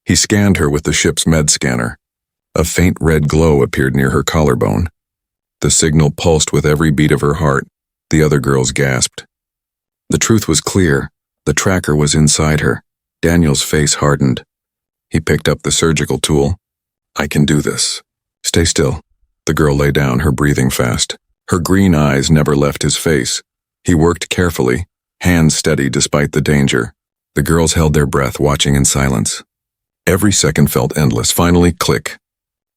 He scanned her with the ship's med scanner. A faint red glow appeared near her collarbone. The signal pulsed with every beat of her heart. The other girls gasped. The truth was clear. The tracker was inside her. Daniel's face hardened. He picked up the surgical tool. "I can do this. Stay still." The girl lay down, her breathing fast. Her green eyes never left his face. He worked carefully, hands steady despite the danger. The girls held their breath, watching in silence. Every second felt endless. Finally, click.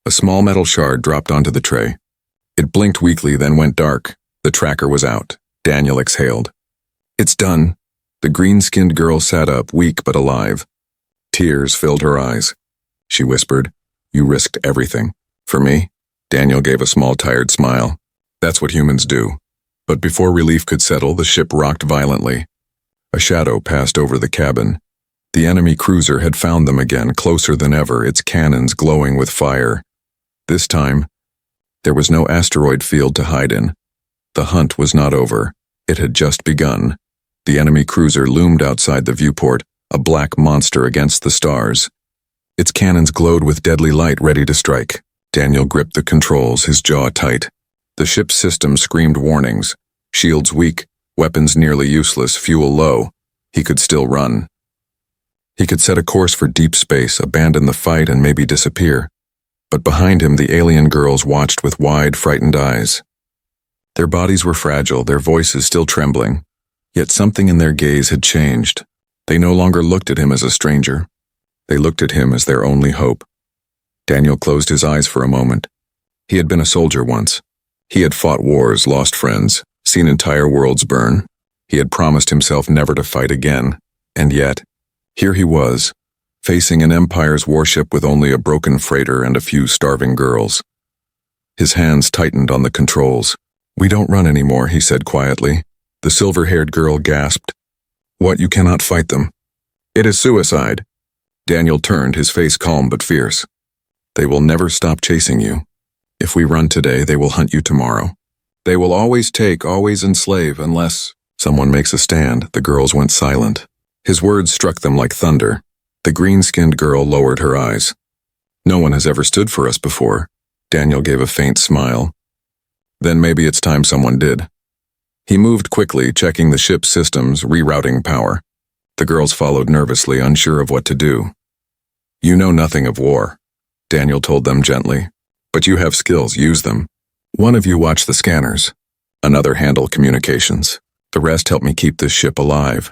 A small metal shard dropped onto the tray. It blinked weakly, then went dark. The tracker was out. Daniel exhaled. "It's done." The green-skinned girl sat up, weak but alive. Tears filled her eyes. She whispered, "You risked everything. For me?" Daniel gave a small, tired smile. "That's what humans do." But before relief could settle, the ship rocked violently. A shadow passed over the cabin. The enemy cruiser had found them again, closer than ever, its cannons glowing with fire. This time, there was no asteroid field to hide in. The hunt was not over. It had just begun. The enemy cruiser loomed outside the viewport, a black monster against the stars. Its cannons glowed with deadly light, ready to strike. Daniel gripped the controls, his jaw tight. The ship's system screamed warnings. Shields weak, weapons nearly useless, fuel low. He could still run. He could set a course for deep space, abandon the fight, and maybe disappear. But behind him, the alien girls watched with wide, frightened eyes. Their bodies were fragile, their voices still trembling. Yet something in their gaze had changed. They no longer looked at him as a stranger. They looked at him as their only hope. Daniel closed his eyes for a moment. He had been a soldier once. He had fought wars, lost friends, seen entire worlds burn. He had promised himself never to fight again. And yet, here he was, facing an empire's warship with only a broken freighter and a few starving girls. His hands tightened on the controls. "We don't run anymore," he said quietly. The silver-haired girl gasped. "What, you cannot fight them?" "It is suicide." Daniel turned, his face calm but fierce. "They will never stop chasing you. If we run today, they will hunt you tomorrow. They will always take, always enslave, unless someone makes a stand." The girls went silent. His words struck them like thunder. The green-skinned girl lowered her eyes. "No one has ever stood for us before." Daniel gave a faint smile. "Then maybe it's time someone did." He moved quickly, checking the ship's systems, rerouting power. The girls followed nervously, unsure of what to do. "You know nothing of war," Daniel told them gently. "But you have skills, use them. One of you watch the scanners. Another handle communications. The rest help me keep this ship alive."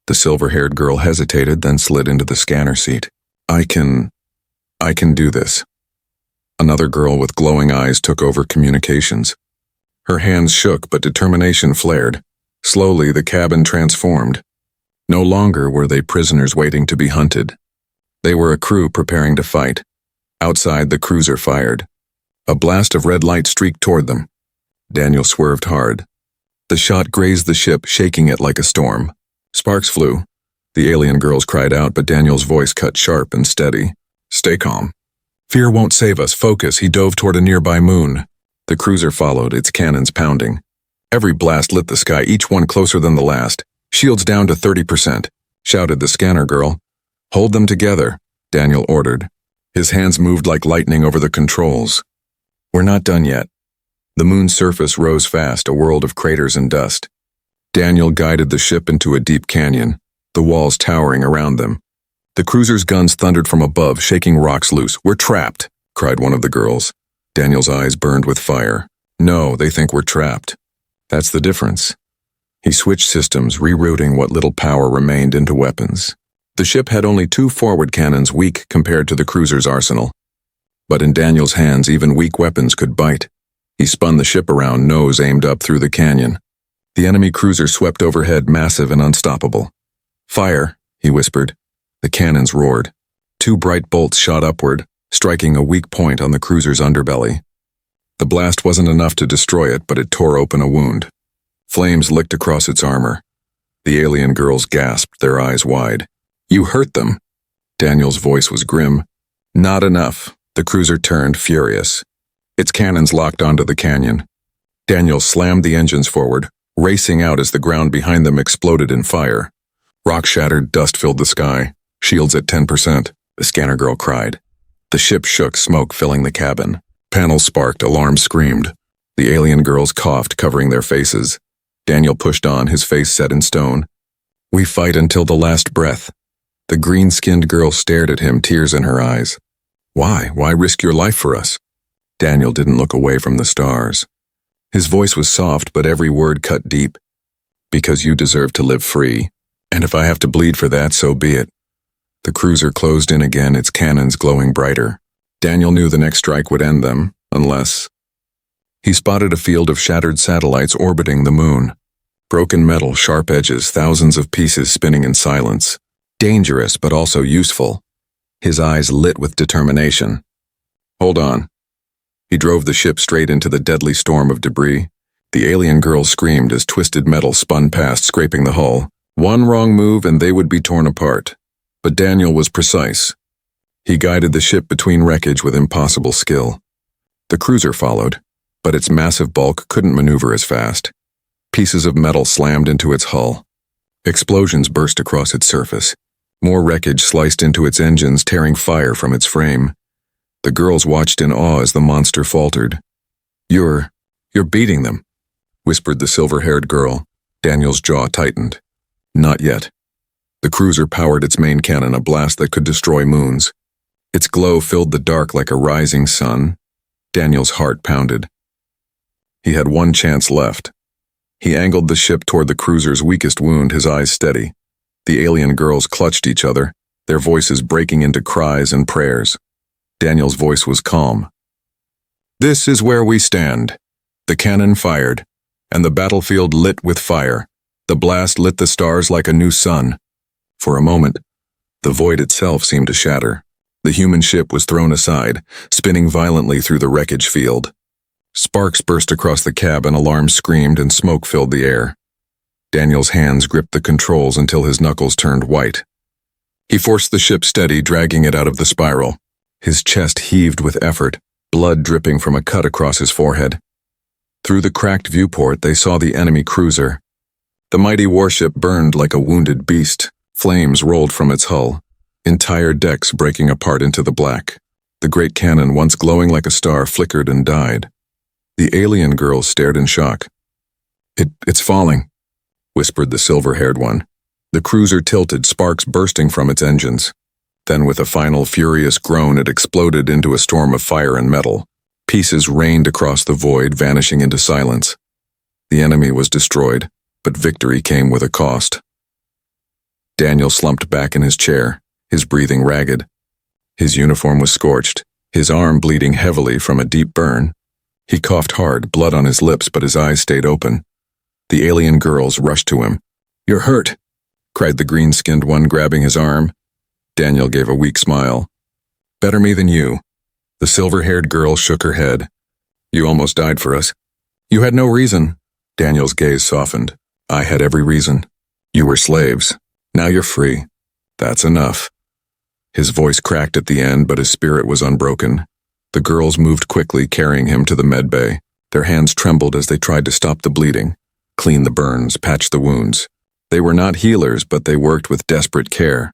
The silver-haired girl hesitated, then slid into the scanner seat. I can do this." Another girl with glowing eyes took over communications. Her hands shook, but determination flared. Slowly, the cabin transformed. No longer were they prisoners waiting to be hunted. They were a crew preparing to fight. Outside, the cruiser fired. A blast of red light streaked toward them. Daniel swerved hard. The shot grazed the ship, shaking it like a storm. Sparks flew. The alien girls cried out, but Daniel's voice cut sharp and steady. "Stay calm. Fear won't save us. Focus." He dove toward a nearby moon. The cruiser followed, its cannons pounding. Every blast lit the sky, each one closer than the last. "Shields down to 30%, shouted the scanner girl. "Hold them together," Daniel ordered. His hands moved like lightning over the controls. "We're not done yet." The moon's surface rose fast, a world of craters and dust. Daniel guided the ship into a deep canyon, the walls towering around them. The cruiser's guns thundered from above, shaking rocks loose. "We're trapped," cried one of the girls. Daniel's eyes burned with fire. "No, they think we're trapped. That's the difference." He switched systems, rerouting what little power remained into weapons. The ship had only 2 forward cannons, weak compared to the cruiser's arsenal. But in Daniel's hands, even weak weapons could bite. He spun the ship around, nose aimed up through the canyon. The enemy cruiser swept overhead, massive and unstoppable. "Fire," he whispered. The cannons roared. 2 bright bolts shot upward, striking a weak point on the cruiser's underbelly. The blast wasn't enough to destroy it, but it tore open a wound. Flames licked across its armor. The alien girls gasped, their eyes wide. "You hurt them." Daniel's voice was grim. "Not enough." The cruiser turned, furious. Its cannons locked onto the canyon. Daniel slammed the engines forward, racing out as the ground behind them exploded in fire. Rock shattered, dust filled the sky. Shields at 10%. the scanner girl cried. The ship shook, smoke filling the cabin. Panels sparked, alarms screamed. The alien girls coughed, covering their faces. Daniel pushed on, his face set in stone. We fight until the last breath. The green-skinned girl stared at him, tears in her eyes. Why? Why risk your life for us? Daniel didn't look away from the stars. His voice was soft, but every word cut deep. Because you deserve to live free. And if I have to bleed for that, so be it. The cruiser closed in again, its cannons glowing brighter. Daniel knew the next strike would end them, unless... He spotted a field of shattered satellites orbiting the moon. Broken metal, sharp edges, thousands of pieces spinning in silence. Dangerous, but also useful. His eyes lit with determination. Hold on. He drove the ship straight into the deadly storm of debris. The alien girl screamed as twisted metal spun past, scraping the hull. One wrong move and they would be torn apart. But Daniel was precise. He guided the ship between wreckage with impossible skill. The cruiser followed, but its massive bulk couldn't maneuver as fast. Pieces of metal slammed into its hull. Explosions burst across its surface. More wreckage sliced into its engines, tearing fire from its frame. The girls watched in awe as the monster faltered. You're beating them, whispered the silver-haired girl. Daniel's jaw tightened. Not yet. The cruiser powered its main cannon, a blast that could destroy moons. Its glow filled the dark like a rising sun. Daniel's heart pounded. He had one chance left. He angled the ship toward the cruiser's weakest wound, his eyes steady. The alien girls clutched each other, their voices breaking into cries and prayers. Daniel's voice was calm. This is where we stand. The cannon fired, and the battlefield lit with fire. The blast lit the stars like a new sun. For a moment, the void itself seemed to shatter. The human ship was thrown aside, spinning violently through the wreckage field. Sparks burst across the cabin, alarms screamed, and smoke filled the air. Daniel's hands gripped the controls until his knuckles turned white. He forced the ship steady, dragging it out of the spiral. His chest heaved with effort, blood dripping from a cut across his forehead. Through the cracked viewport, they saw the enemy cruiser. The mighty warship burned like a wounded beast. Flames rolled from its hull, entire decks breaking apart into the black. The great cannon, once glowing like a star, flickered and died. The alien girl stared in shock. It's falling, whispered the silver-haired one. The cruiser tilted, sparks bursting from its engines. Then with a final furious groan, it exploded into a storm of fire and metal. Pieces rained across the void, vanishing into silence. The enemy was destroyed, but victory came with a cost. Daniel slumped back in his chair, his breathing ragged. His uniform was scorched, his arm bleeding heavily from a deep burn. He coughed hard, blood on his lips, but his eyes stayed open. The alien girls rushed to him. You're hurt, cried the green-skinned one, grabbing his arm. Daniel gave a weak smile. Better me than you. The silver-haired girl shook her head. You almost died for us. You had no reason. Daniel's gaze softened. I had every reason. You were slaves. Now you're free. That's enough. His voice cracked at the end, but his spirit was unbroken. The girls moved quickly, carrying him to the med bay. Their hands trembled as they tried to stop the bleeding, clean the burns, patch the wounds. They were not healers, but they worked with desperate care.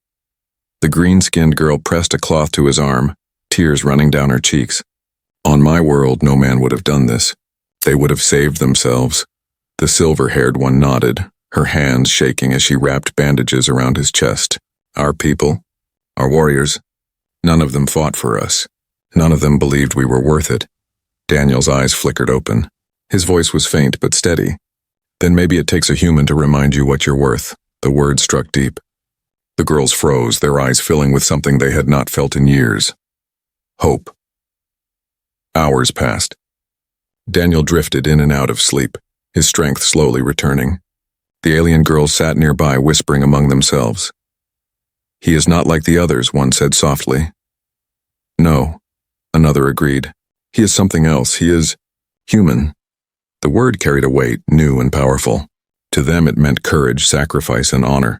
The green-skinned girl pressed a cloth to his arm, tears running down her cheeks. On my world, no man would have done this. They would have saved themselves. The silver-haired one nodded, her hands shaking as she wrapped bandages around his chest. Our people, our warriors, none of them fought for us. None of them believed we were worth it. Daniel's eyes flickered open. His voice was faint but steady. Then maybe it takes a human to remind you what you're worth. The words struck deep. The girls froze, their eyes filling with something they had not felt in years. Hope. Hours passed. Daniel drifted in and out of sleep, his strength slowly returning. The alien girls sat nearby, whispering among themselves. He is not like the others, one said softly. No, another agreed. He is something else. He is human. The word carried a weight, new and powerful. To them it meant courage, sacrifice, and honor.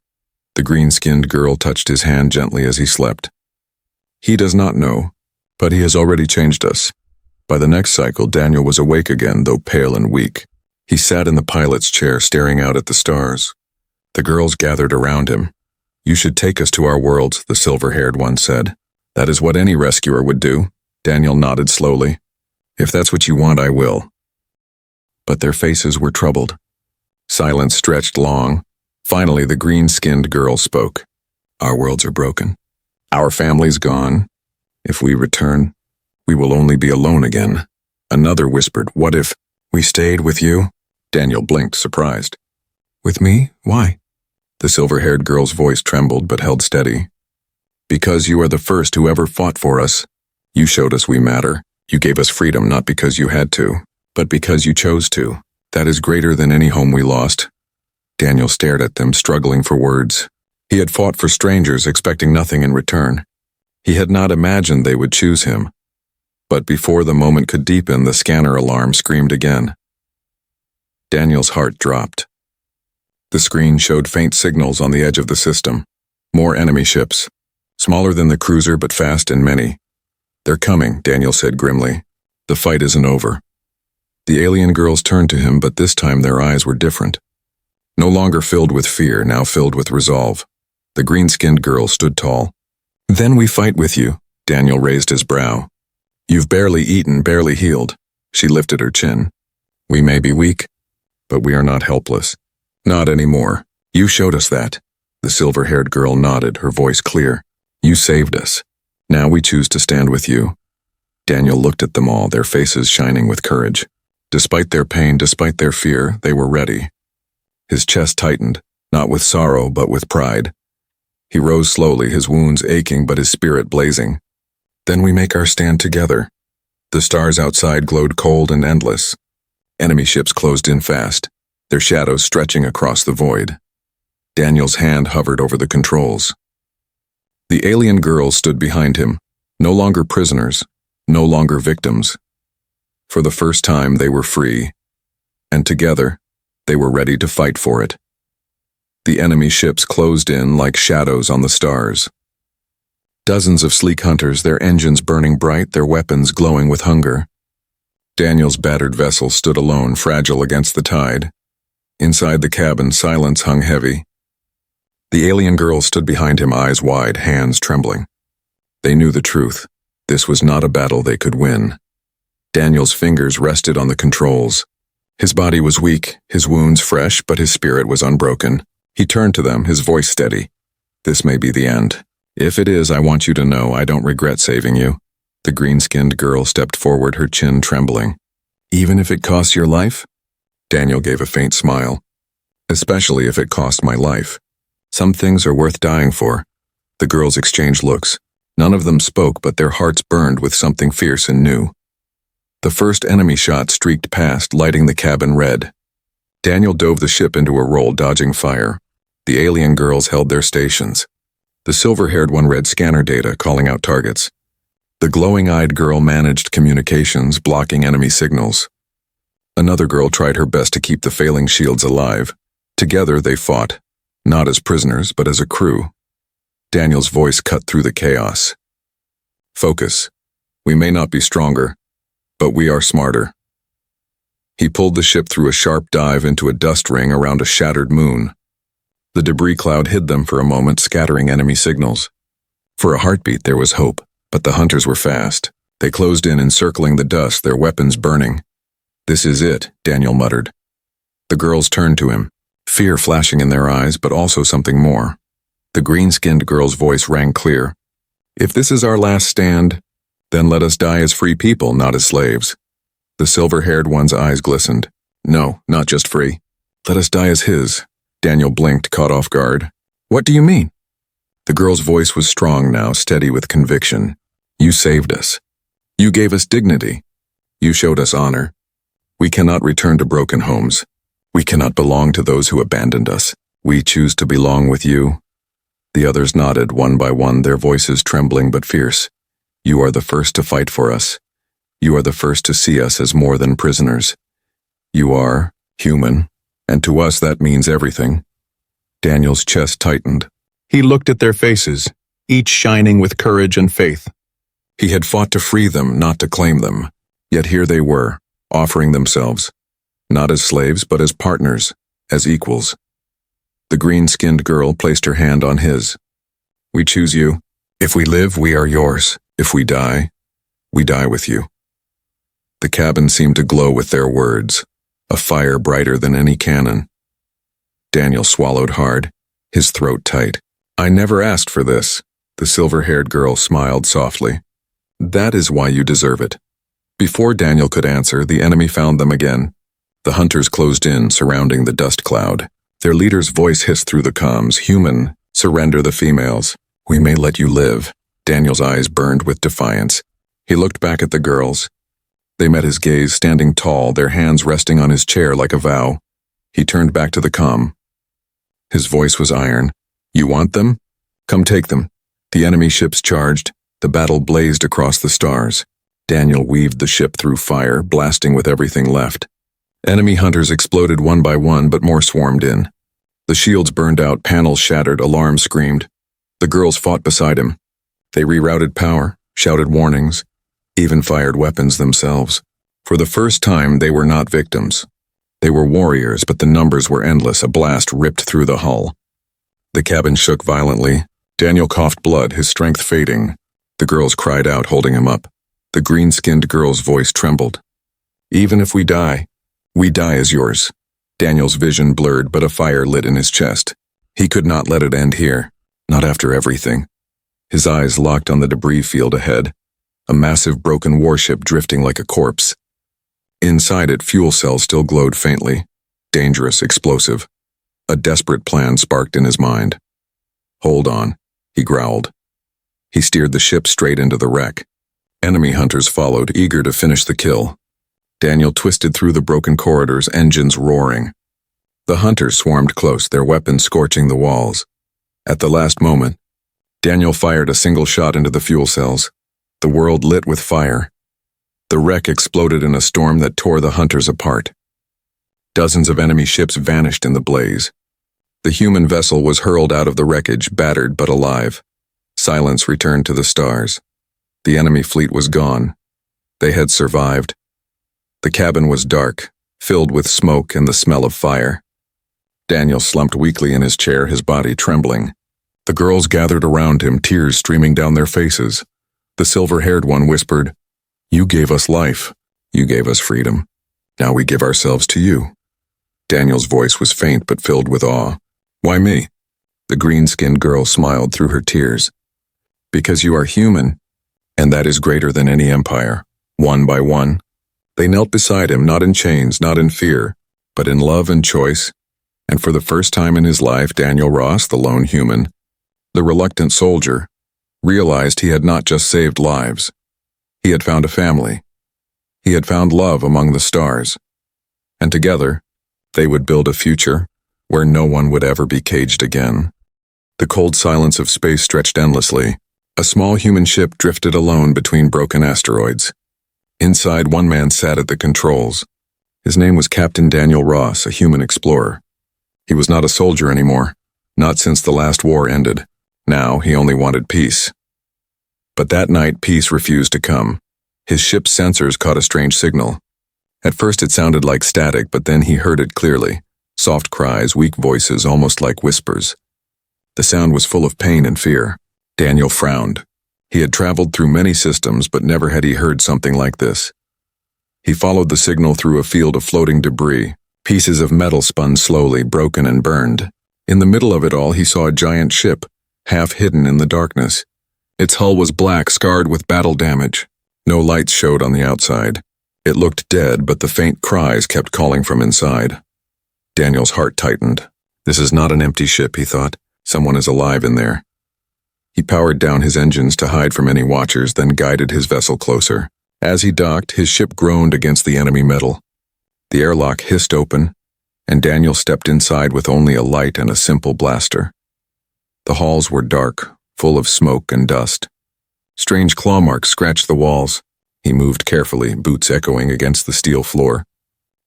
The green-skinned girl touched his hand gently as he slept. He does not know, but he has already changed us. By the next cycle, Daniel was awake again, though pale and weak. He sat in the pilot's chair, staring out at the stars. The girls gathered around him. You should take us to our worlds, the silver-haired one said. That is what any rescuer would do. Daniel nodded slowly. If that's what you want, I will. But their faces were troubled. Silence stretched long. Finally, the green-skinned girl spoke. Our worlds are broken. Our family's gone. If we return, we will only be alone again. Another whispered, what if we stayed with you? Daniel blinked, surprised. With me? Why? The silver-haired girl's voice trembled but held steady. Because you are the first who ever fought for us. You showed us we matter. You gave us freedom not because you had to, but because you chose to. That is greater than any home we lost. Daniel stared at them, struggling for words. He had fought for strangers, expecting nothing in return. He had not imagined they would choose him. But before the moment could deepen, the scanner alarm screamed again. Daniel's heart dropped. The screen showed faint signals on the edge of the system. More enemy ships. Smaller than the cruiser, but fast and many. They're coming, Daniel said grimly. The fight isn't over. The alien girls turned to him, but this time their eyes were different. No longer filled with fear, now filled with resolve. The green-skinned girl stood tall. Then we fight with you, Daniel raised his brow. You've barely eaten, barely healed. She lifted her chin. We may be weak, but we are not helpless. Not anymore. You showed us that. The silver-haired girl nodded, her voice clear. You saved us. Now we choose to stand with you. Daniel looked at them all, their faces shining with courage. Despite their pain, despite their fear, they were ready. His chest tightened, not with sorrow, but with pride. He rose slowly, his wounds aching, but his spirit blazing. Then we make our stand together. The stars outside glowed cold and endless. Enemy ships closed in fast, their shadows stretching across the void. Daniel's hand hovered over the controls. The alien girls stood behind him, no longer prisoners, no longer victims. For the first time, they were free, and together, they were ready to fight for it. The enemy ships closed in like shadows on the stars. Dozens of sleek hunters, their engines burning bright, their weapons glowing with hunger. Daniel's battered vessel stood alone, fragile against the tide. Inside the cabin, silence hung heavy. The alien girls stood behind him, eyes wide, hands trembling. They knew the truth. This was not a battle they could win. Daniel's fingers rested on the controls. His body was weak, his wounds fresh, but his spirit was unbroken. He turned to them, his voice steady. This may be the end. If it is, I want you to know I don't regret saving you. The green-skinned girl stepped forward, her chin trembling. Even if it costs your life? Daniel gave a faint smile. Especially if it cost my life. Some things are worth dying for. The girls exchanged looks. None of them spoke, but their hearts burned with something fierce and new. The first enemy shot streaked past, lighting the cabin red. Daniel dove the ship into a roll, dodging fire. The alien girls held their stations. The silver-haired one read scanner data, calling out targets. The glowing-eyed girl managed communications, blocking enemy signals. Another girl tried her best to keep the failing shields alive. Together they fought, not as prisoners, but as a crew. Daniel's voice cut through the chaos. Focus. We may not be stronger, but we are smarter. He pulled the ship through a sharp dive into a dust ring around a shattered moon. The debris cloud hid them for a moment, scattering enemy signals. For a heartbeat, there was hope, but the hunters were fast. They closed in, encircling the dust, their weapons burning. This is it, Daniel muttered. The girls turned to him, fear flashing in their eyes, but also something more. The green-skinned girl's voice rang clear. If this is our last stand, then let us die as free people, not as slaves. The silver-haired one's eyes glistened. No, not just free. Let us die as his. Daniel blinked, caught off guard. What do you mean? The girl's voice was strong now, steady with conviction. You saved us. You gave us dignity. You showed us honor. We cannot return to broken homes. We cannot belong to those who abandoned us. We choose to belong with you. The others nodded, one by one, their voices trembling but fierce. You are the first to fight for us. You are the first to see us as more than prisoners. You are human, and to us that means everything. Daniel's chest tightened. He looked at their faces, each shining with courage and faith. He had fought to free them, not to claim them. Yet here they were, offering themselves, not as slaves, but as partners, as equals. The green-skinned girl placed her hand on his. We choose you. If we live, we are yours. If we die with you. The cabin seemed to glow with their words, a fire brighter than any cannon. Daniel swallowed hard, his throat tight. I never asked for this. The silver-haired girl smiled softly. That is why you deserve it. Before Daniel could answer, the enemy found them again. The hunters closed in, surrounding the dust cloud. Their leader's voice hissed through the comms, "Human, surrender the females. We may let you live." Daniel's eyes burned with defiance. He looked back at the girls. They met his gaze, standing tall, their hands resting on his chair like a vow. He turned back to the comm. His voice was iron. You want them? Come take them. The enemy ships charged. The battle blazed across the stars. Daniel weaved the ship through fire, blasting with everything left. Enemy hunters exploded one by one, but more swarmed in. The shields burned out, panels shattered, alarms screamed. The girls fought beside him. They rerouted power, shouted warnings, even fired weapons themselves. For the first time, they were not victims. They were warriors, but the numbers were endless. A blast ripped through the hull. The cabin shook violently. Daniel coughed blood, his strength fading. The girls cried out, holding him up. The green-skinned girl's voice trembled. Even if we die as yours. Daniel's vision blurred, but a fire lit in his chest. He could not let it end here. Not after everything. His eyes locked on the debris field ahead. A massive broken warship drifting like a corpse. Inside it, fuel cells still glowed faintly. Dangerous, explosive. A desperate plan sparked in his mind. Hold on, he growled. He steered the ship straight into the wreck. Enemy hunters followed, eager to finish the kill. Daniel twisted through the broken corridors, engines roaring. The hunters swarmed close, their weapons scorching the walls. At the last moment, Daniel fired a single shot into the fuel cells. The world lit with fire. The wreck exploded in a storm that tore the hunters apart. Dozens of enemy ships vanished in the blaze. The human vessel was hurled out of the wreckage, battered but alive. Silence returned to the stars. The enemy fleet was gone. They had survived. The cabin was dark, filled with smoke and the smell of fire. Daniel slumped weakly in his chair, his body trembling. The girls gathered around him, tears streaming down their faces. The silver-haired one whispered, "You gave us life. You gave us freedom. Now we give ourselves to you." Daniel's voice was faint but filled with awe. "Why me?" The green-skinned girl smiled through her tears. "Because you are human, and that is greater than any empire." One by one, they knelt beside him, not in chains, not in fear, but in love and choice. And for the first time in his life, Daniel Ross, the lone human, the reluctant soldier, realized he had not just saved lives. He had found a family. He had found love among the stars. And together, they would build a future where no one would ever be caged again. The cold silence of space stretched endlessly. A small human ship drifted alone between broken asteroids. Inside, one man sat at the controls. His name was Captain Daniel Ross, a human explorer. He was not a soldier anymore, not since the last war ended. Now he only wanted peace. But that night, peace refused to come. His ship's sensors caught a strange signal. At first it sounded like static, but then he heard it clearly. Soft cries, weak voices, almost like whispers. The sound was full of pain and fear. Daniel frowned. He had traveled through many systems, but never had he heard something like this. He followed the signal through a field of floating debris. Pieces of metal spun slowly, broken and burned. In the middle of it all, he saw a giant ship, half hidden in the darkness. Its hull was black, scarred with battle damage. No lights showed on the outside. It looked dead, but the faint cries kept calling from inside. Daniel's heart tightened. This is not an empty ship, he thought. Someone is alive in there. He powered down his engines to hide from any watchers, then guided his vessel closer. As he docked, his ship groaned against the enemy metal. The airlock hissed open, and Daniel stepped inside with only a light and a simple blaster. The halls were dark, full of smoke and dust. Strange claw marks scratched the walls. He moved carefully, boots echoing against the steel floor.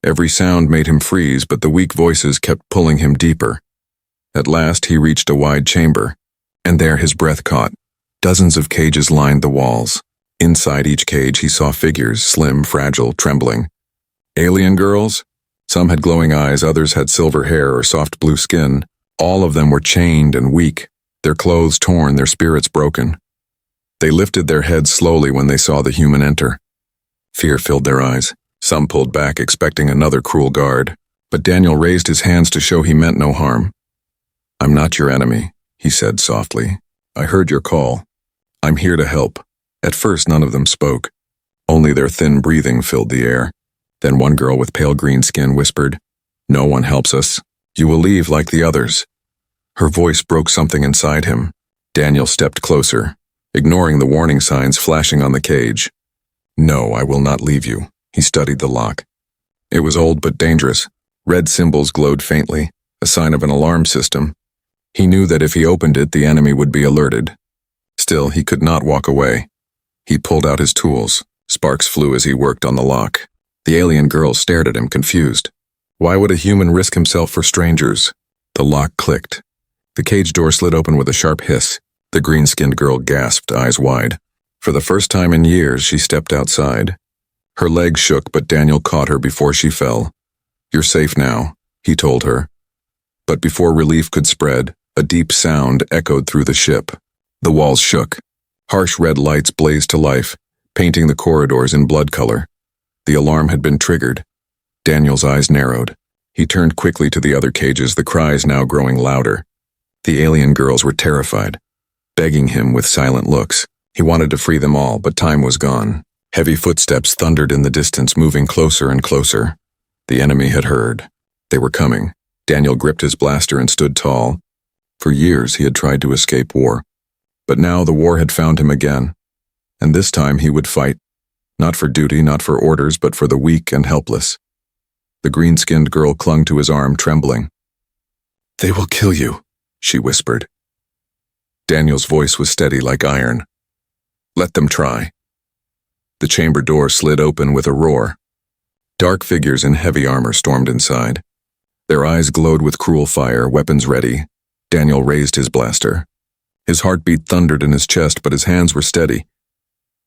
Every sound made him freeze, but the weak voices kept pulling him deeper. At last he reached a wide chamber, and there his breath caught. Dozens of cages lined the walls. Inside each cage he saw figures, slim, fragile, trembling. Alien girls? Some had glowing eyes, others had silver hair or soft blue skin. All of them were chained and weak, their clothes torn, their spirits broken. They lifted their heads slowly when they saw the human enter. Fear filled their eyes. Some pulled back, expecting another cruel guard, but Daniel raised his hands to show he meant no harm. "I'm not your enemy," he said softly. "I heard your call. I'm here to help." At first, none of them spoke. Only their thin breathing filled the air. Then one girl with pale green skin whispered, "No one helps us. You will leave like the others." Her voice broke something inside him. Daniel stepped closer, ignoring the warning signs flashing on the cage. "No, I will not leave you." He studied the lock. It was old but dangerous. Red symbols glowed faintly, a sign of an alarm system. He knew that if he opened it, the enemy would be alerted. Still, he could not walk away. He pulled out his tools. Sparks flew as he worked on the lock. The alien girl stared at him, confused. Why would a human risk himself for strangers? The lock clicked. The cage door slid open with a sharp hiss. The green-skinned girl gasped, eyes wide. For the first time in years, she stepped outside. Her legs shook, but Daniel caught her before she fell. "You're safe now," he told her. But before relief could spread, a deep sound echoed through the ship. The walls shook. Harsh red lights blazed to life, painting the corridors in blood color. The alarm had been triggered. Daniel's eyes narrowed. He turned quickly to the other cages, the cries now growing louder. The alien girls were terrified, begging him with silent looks. He wanted to free them all, but time was gone. Heavy footsteps thundered in the distance, moving closer and closer. The enemy had heard. They were coming. Daniel gripped his blaster and stood tall. For years he had tried to escape war. But now the war had found him again. And this time he would fight. Not for duty, not for orders, but for the weak and helpless. The green-skinned girl clung to his arm, trembling. "They will kill you," she whispered. Daniel's voice was steady like iron. "Let them try." The chamber door slid open with a roar. Dark figures in heavy armor stormed inside. Their eyes glowed with cruel fire, weapons ready. Daniel raised his blaster. His heartbeat thundered in his chest, but his hands were steady.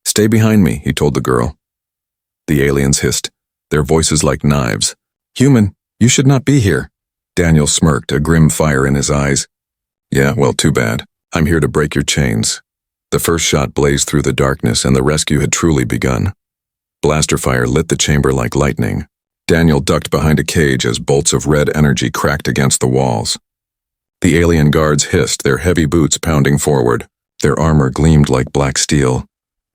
"Stay behind me," he told the girl. The aliens hissed, their voices like knives. "Human, you should not be here." Daniel smirked, a grim fire in his eyes. "Yeah, well, too bad. I'm here to break your chains." The first shot blazed through the darkness, and the rescue had truly begun. Blaster fire lit the chamber like lightning. Daniel ducked behind a cage as bolts of red energy cracked against the walls. The alien guards hissed, their heavy boots pounding forward. Their armor gleamed like black steel,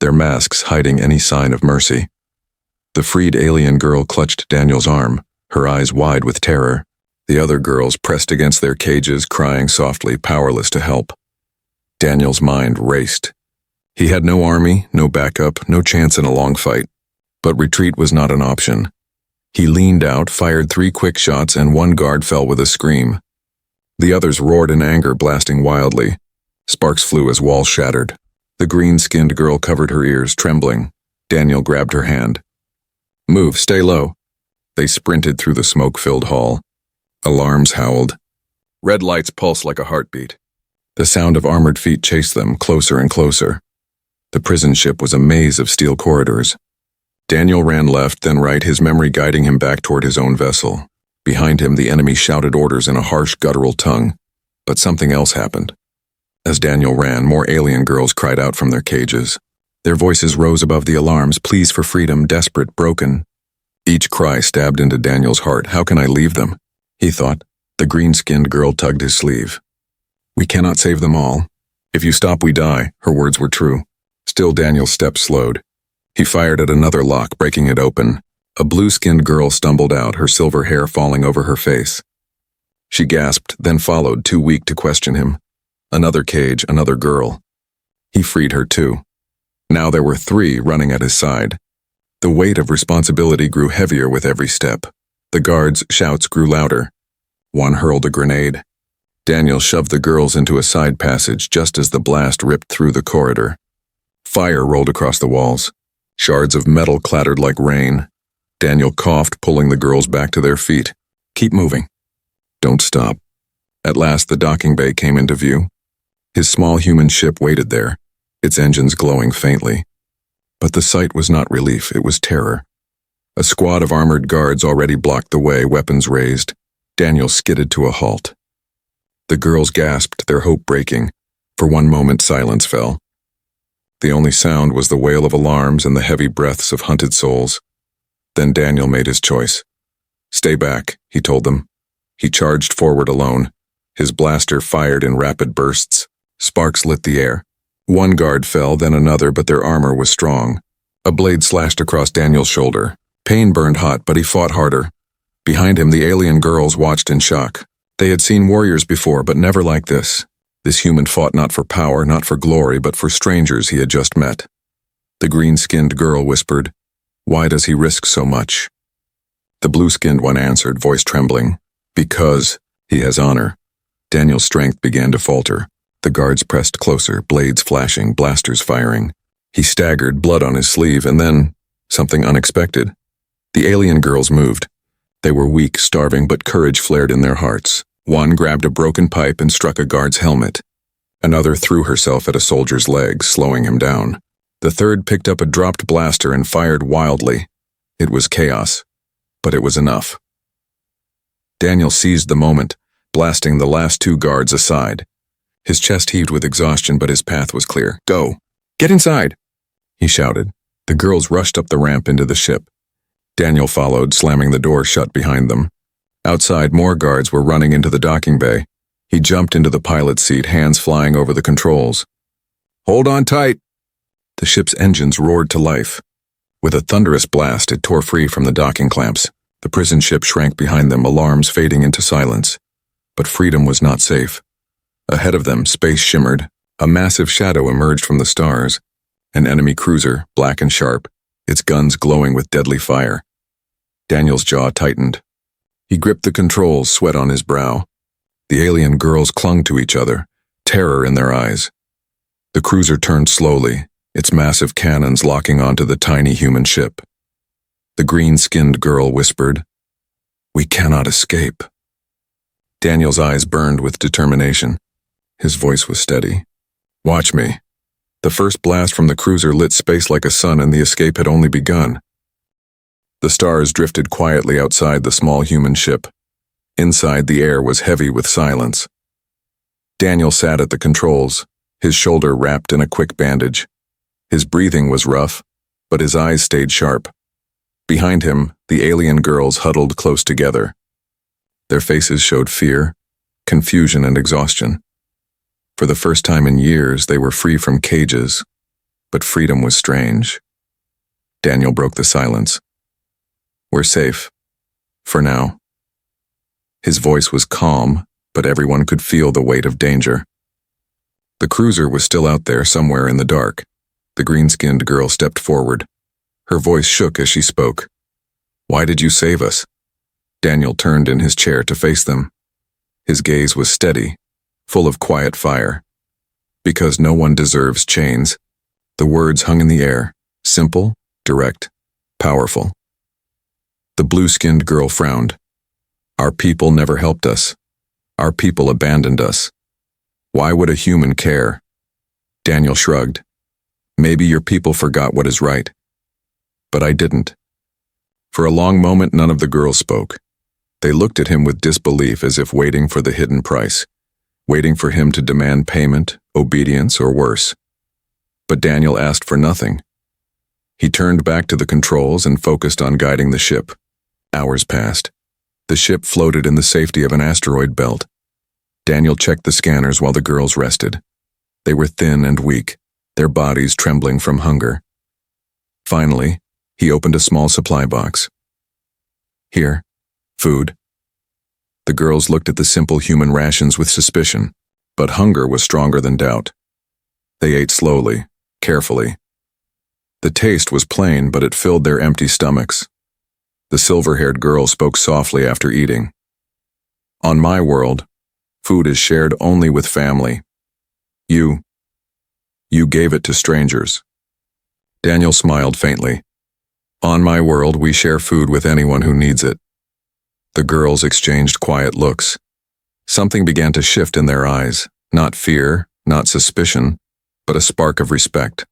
their masks hiding any sign of mercy. The freed alien girl clutched Daniel's arm, her eyes wide with terror. The other girls pressed against their cages, crying softly, powerless to help. Daniel's mind raced. He had no army, no backup, no chance in a long fight. But retreat was not an option. He leaned out, fired 3 quick shots, and one guard fell with a scream. The others roared in anger, blasting wildly. Sparks flew as walls shattered. The green-skinned girl covered her ears, trembling. Daniel grabbed her hand. "Move, stay low." They sprinted through the smoke-filled hall. Alarms howled. Red lights pulsed like a heartbeat. The sound of armored feet chased them, closer and closer. The prison ship was a maze of steel corridors. Daniel ran left, then right, his memory guiding him back toward his own vessel. Behind him, the enemy shouted orders in a harsh, guttural tongue. But something else happened. As Daniel ran, more alien girls cried out from their cages. Their voices rose above the alarms, pleas for freedom, desperate, broken. Each cry stabbed into Daniel's heart. "How can I leave them?" he thought. The green-skinned girl tugged his sleeve. "We cannot save them all. If you stop, we die." Her words were true. Still, Daniel's steps slowed. He fired at another lock, breaking it open. A blue-skinned girl stumbled out, her silver hair falling over her face. She gasped, then followed, too weak to question him. Another cage, another girl. He freed her too. Now there were 3 running at his side. The weight of responsibility grew heavier with every step. The guards' shouts grew louder. One hurled a grenade. Daniel shoved the girls into a side passage just as the blast ripped through the corridor. Fire rolled across the walls. Shards of metal clattered like rain. Daniel coughed, pulling the girls back to their feet. "Keep moving. Don't stop." At last, the docking bay came into view. His small human ship waited there, its engines glowing faintly. But the sight was not relief, it was terror. A squad of armored guards already blocked the way, weapons raised. Daniel skidded to a halt. The girls gasped, their hope breaking. For one moment, silence fell. The only sound was the wail of alarms and the heavy breaths of hunted souls. Then Daniel made his choice. "Stay back," he told them. He charged forward alone. His blaster fired in rapid bursts. Sparks lit the air. One guard fell, then another, but their armor was strong. A blade slashed across Daniel's shoulder. Pain burned hot, but he fought harder. Behind him, the alien girls watched in shock. They had seen warriors before, but never like this. This human fought not for power, not for glory, but for strangers he had just met. The green-skinned girl whispered, "Why does he risk so much?" The blue-skinned one answered, voice trembling, "Because he has honor." Daniel's strength began to falter. The guards pressed closer, blades flashing, blasters firing. He staggered, blood on his sleeve, and then something unexpected. The alien girls moved. They were weak, starving, but courage flared in their hearts. One grabbed a broken pipe and struck a guard's helmet. Another threw herself at a soldier's leg, slowing him down. The third picked up a dropped blaster and fired wildly. It was chaos, but it was enough. Daniel seized the moment, blasting the last two guards aside. His chest heaved with exhaustion, but his path was clear. "Go! Get inside!" he shouted. The girls rushed up the ramp into the ship. Daniel followed, slamming the door shut behind them. Outside, more guards were running into the docking bay. He jumped into the pilot's seat, hands flying over the controls. "Hold on tight!" The ship's engines roared to life. With a thunderous blast, it tore free from the docking clamps. The prison ship shrank behind them, alarms fading into silence. But freedom was not safe. Ahead of them, space shimmered. A massive shadow emerged from the stars. An enemy cruiser, black and sharp, its guns glowing with deadly fire. Daniel's jaw tightened. He gripped the controls, sweat on his brow. The alien girls clung to each other, terror in their eyes. The cruiser turned slowly, its massive cannons locking onto the tiny human ship. The green-skinned girl whispered, "We cannot escape." Daniel's eyes burned with determination. His voice was steady. "Watch me." The first blast from the cruiser lit space like a sun, and the escape had only begun. The stars drifted quietly outside the small human ship. Inside, the air was heavy with silence. Daniel sat at the controls, his shoulder wrapped in a quick bandage. His breathing was rough, but his eyes stayed sharp. Behind him, the alien girls huddled close together. Their faces showed fear, confusion, and exhaustion. For the first time in years, they were free from cages, but freedom was strange. Daniel broke the silence. "We're safe. For now." His voice was calm, but everyone could feel the weight of danger. The cruiser was still out there somewhere in the dark. The green-skinned girl stepped forward. Her voice shook as she spoke. "Why did you save us?" Daniel turned in his chair to face them. His gaze was steady, full of quiet fire. "Because no one deserves chains." The words hung in the air, simple, direct, powerful. The blue-skinned girl frowned. "Our people never helped us. Our people abandoned us. Why would a human care?" Daniel shrugged. "Maybe your people forgot what is right. But I didn't." For a long moment, none of the girls spoke. They looked at him with disbelief, as if waiting for the hidden price, waiting for him to demand payment, obedience, or worse. But Daniel asked for nothing. He turned back to the controls and focused on guiding the ship. Hours passed. The ship floated in the safety of an asteroid belt. Daniel checked the scanners while the girls rested. They were thin and weak, their bodies trembling from hunger. Finally, he opened a small supply box. "Here, food." The girls looked at the simple human rations with suspicion, but hunger was stronger than doubt. They ate slowly, carefully. The taste was plain, but it filled their empty stomachs. The silver-haired girl spoke softly after eating. "On my world, food is shared only with family. You gave it to strangers." Daniel smiled faintly. "On my world, we share food with anyone who needs it." The girls exchanged quiet looks. Something began to shift in their eyes, not fear, not suspicion, but a spark of respect.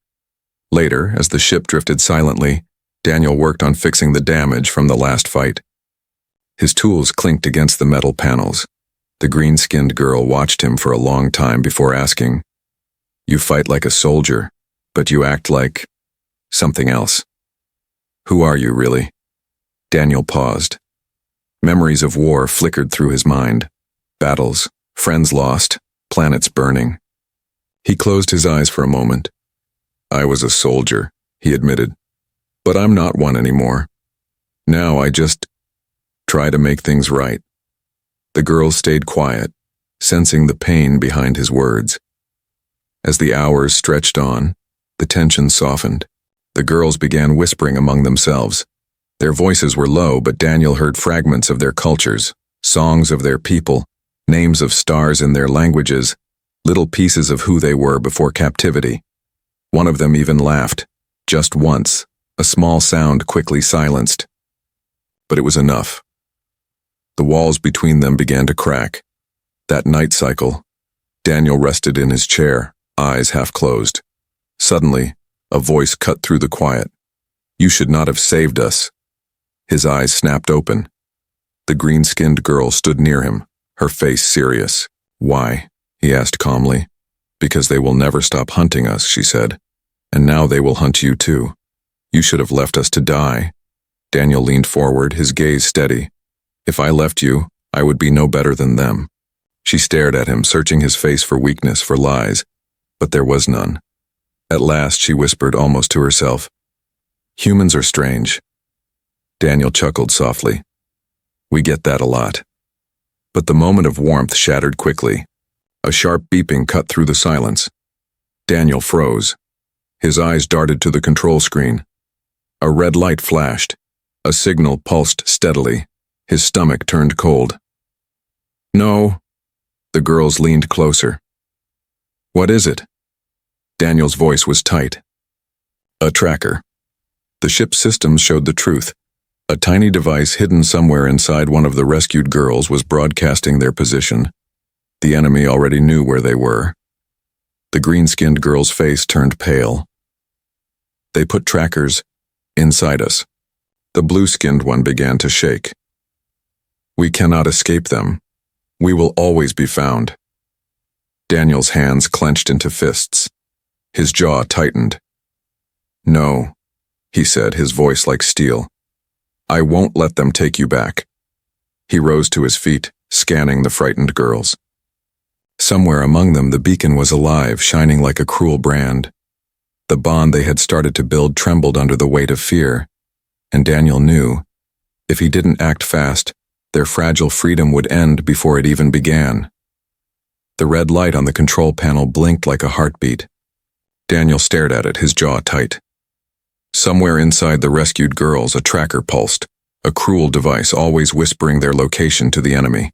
Later, as the ship drifted silently, Daniel worked on fixing the damage from the last fight. His tools clinked against the metal panels. The green-skinned girl watched him for a long time before asking, "You fight like a soldier. but you act like something else. Who are you, really? Daniel paused. Memories of war flickered through his mind. Battles, friends lost, planets burning. He closed his eyes for a moment. I was a soldier, he admitted, but I'm not one anymore. Now I just try to make things right. The girls stayed quiet, sensing the pain behind his words. As the hours stretched on, the tension softened. The girls began whispering among themselves. Their voices were low, but Daniel heard fragments of their cultures, songs of their people, names of stars in their languages, little pieces of who they were before captivity. One of them even laughed, just once, a small sound quickly silenced. But it was enough. The walls between them began to crack. That night cycle. Daniel rested in his chair, eyes half closed. Suddenly, a voice cut through the quiet. You should not have saved us. His eyes snapped open. The green-skinned girl stood near him, her face serious. Why? He asked calmly. Because they will never stop hunting us, she said. And now they will hunt you too. You should have left us to die. Daniel leaned forward, his gaze steady. If I left you, I would be no better than them. She stared at him, searching his face for weakness, for lies, but there was none. At last she whispered almost to herself, humans are strange. Daniel chuckled softly. We get that a lot. But the moment of warmth shattered quickly. A sharp beeping cut through the silence. Daniel froze. His eyes darted to the control screen. A red light flashed. A signal pulsed steadily. His stomach turned cold. No. The girls leaned closer. What is it? Daniel's voice was tight. A tracker. The ship's systems showed the truth. A tiny device hidden somewhere inside one of the rescued girls was broadcasting their position. The enemy already knew where they were. The green-skinned girl's face turned pale. They put trackers inside us. The blue-skinned one began to shake. We cannot escape them. We will always be found. Daniel's hands clenched into fists. His jaw tightened. No, he said, his voice like steel. I won't let them take you back. He rose to his feet, scanning the frightened girls. Somewhere among them the beacon was alive, shining like a cruel brand. The bond they had started to build trembled under the weight of fear, and Daniel knew, if he didn't act fast, their fragile freedom would end before it even began. The red light on the control panel blinked like a heartbeat. Daniel stared at it, his jaw tight. Somewhere inside the rescued girls, a tracker pulsed, a cruel device always whispering their location to the enemy.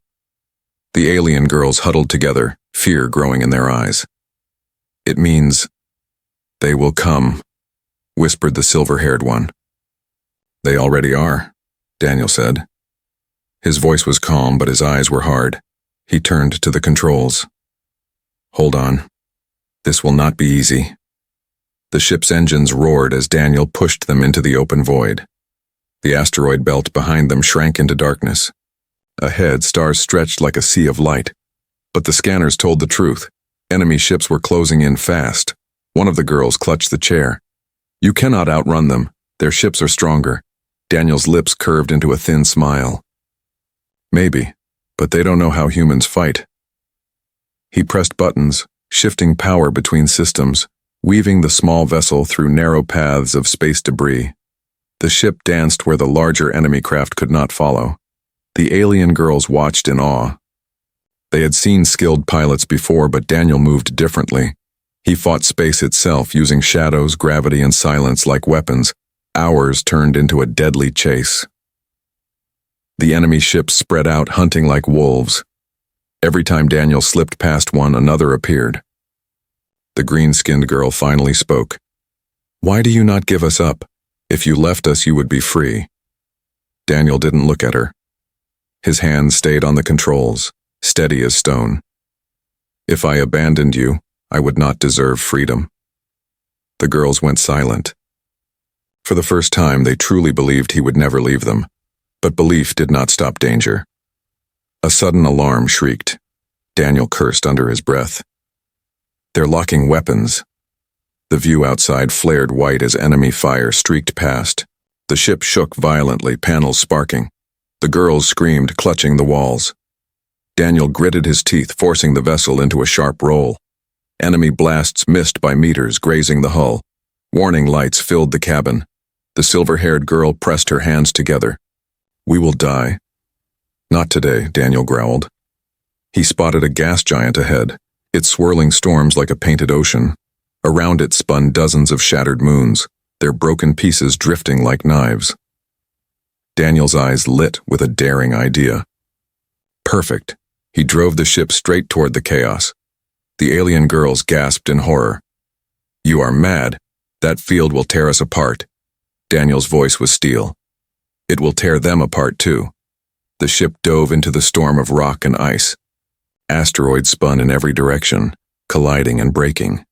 The alien girls huddled together, fear growing in their eyes. It means, they will come, whispered the silver-haired one. They already are, Daniel said. His voice was calm, but his eyes were hard. He turned to the controls. Hold on. This will not be easy. The ship's engines roared as Daniel pushed them into the open void. The asteroid belt behind them shrank into darkness. Ahead, stars stretched like a sea of light. But the scanners told the truth. Enemy ships were closing in fast. One of the girls clutched the chair. You cannot outrun them. Their ships are stronger. Daniel's lips curved into a thin smile. Maybe, but they don't know how humans fight. He pressed buttons, shifting power between systems, weaving the small vessel through narrow paths of space debris. The ship danced where the larger enemy craft could not follow. The alien girls watched in awe. They had seen skilled pilots before, but Daniel moved differently. He fought space itself, using shadows, gravity, and silence like weapons. Hours turned into a deadly chase. The enemy ships spread out, hunting like wolves. Every time Daniel slipped past one, another appeared. The green-skinned girl finally spoke. Why do you not give us up? If you left us, you would be free. Daniel didn't look at her. His hands stayed on the controls, steady as stone. If I abandoned you, I would not deserve freedom. The girls went silent. For the first time, they truly believed he would never leave them. But belief did not stop danger. A sudden alarm shrieked. Daniel cursed under his breath. They're locking weapons. The view outside flared white as enemy fire streaked past. The ship shook violently, panels sparking. The girls screamed, clutching the walls. Daniel gritted his teeth, forcing the vessel into a sharp roll. Enemy blasts missed by meters, grazing the hull. Warning lights filled the cabin. The silver-haired girl pressed her hands together. "We will die." "Not today," Daniel growled. He spotted a gas giant ahead, its swirling storms like a painted ocean. Around it spun dozens of shattered moons, their broken pieces drifting like knives. Daniel's eyes lit with a daring idea. Perfect. He drove the ship straight toward the chaos. The alien girls gasped in horror. "You are mad. That field will tear us apart." Daniel's voice was steel. "It will tear them apart too." The ship dove into the storm of rock and ice. Asteroids spun in every direction, colliding and breaking.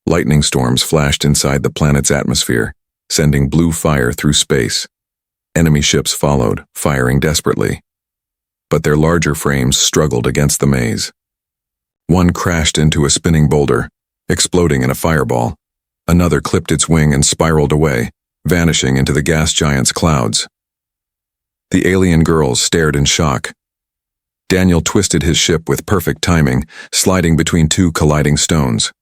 Lightning storms flashed inside the planet's atmosphere, sending blue fire through space. Enemy ships followed, firing desperately. But their larger frames struggled against the maze. One crashed into a spinning boulder, exploding in a fireball. Another clipped its wing and spiraled away, vanishing into the gas giant's clouds. The alien girls stared in shock. Daniel twisted his ship with perfect timing, sliding between two colliding stones.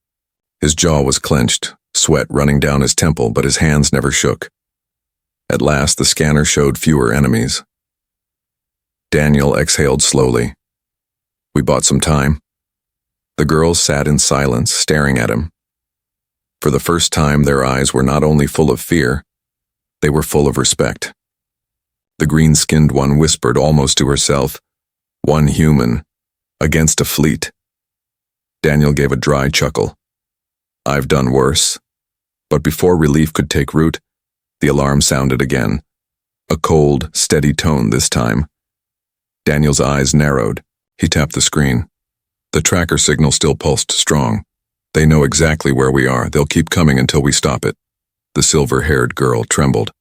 His jaw was clenched, sweat running down his temple, but his hands never shook. At last, the scanner showed fewer enemies. Daniel exhaled slowly. "We bought some time." The girls sat in silence, staring at him. For the first time, their eyes were not only full of fear, they were full of respect. The green-skinned one whispered almost to herself, "One human, against a fleet." Daniel gave a dry chuckle. "I've done worse." But before relief could take root, the alarm sounded again. A cold, steady tone this time. Daniel's eyes narrowed. He tapped the screen. The tracker signal still pulsed strong. "They know exactly where we are. They'll keep coming until we stop it." The silver-haired girl trembled.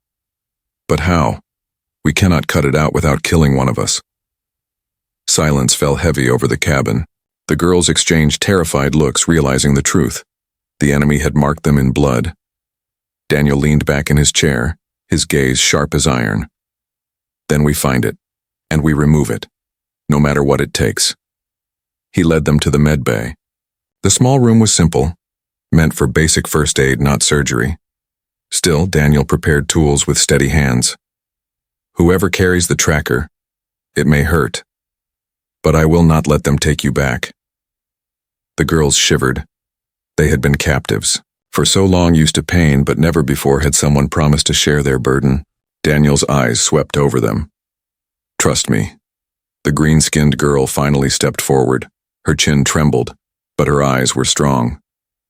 "But how? We cannot cut it out without killing one of us." Silence fell heavy over the cabin. The girls exchanged terrified looks, realizing the truth. The enemy had marked them in blood. Daniel leaned back in his chair, his gaze sharp as iron. "Then we find it, and we remove it, no matter what it takes." He led them to the med bay. The small room was simple, meant for basic first aid, not surgery. Still, Daniel prepared tools with steady hands. "Whoever carries the tracker, it may hurt, but I will not let them take you back." The girls shivered. They had been captives, for so long used to pain, but never before had someone promised to share their burden. Daniel's eyes swept over them. "Trust me." The green-skinned girl finally stepped forward. Her chin trembled, but her eyes were strong.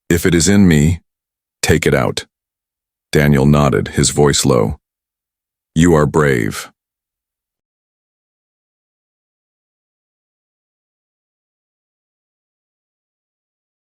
"If it is in me, take it out." Daniel nodded, his voice low. "You are brave,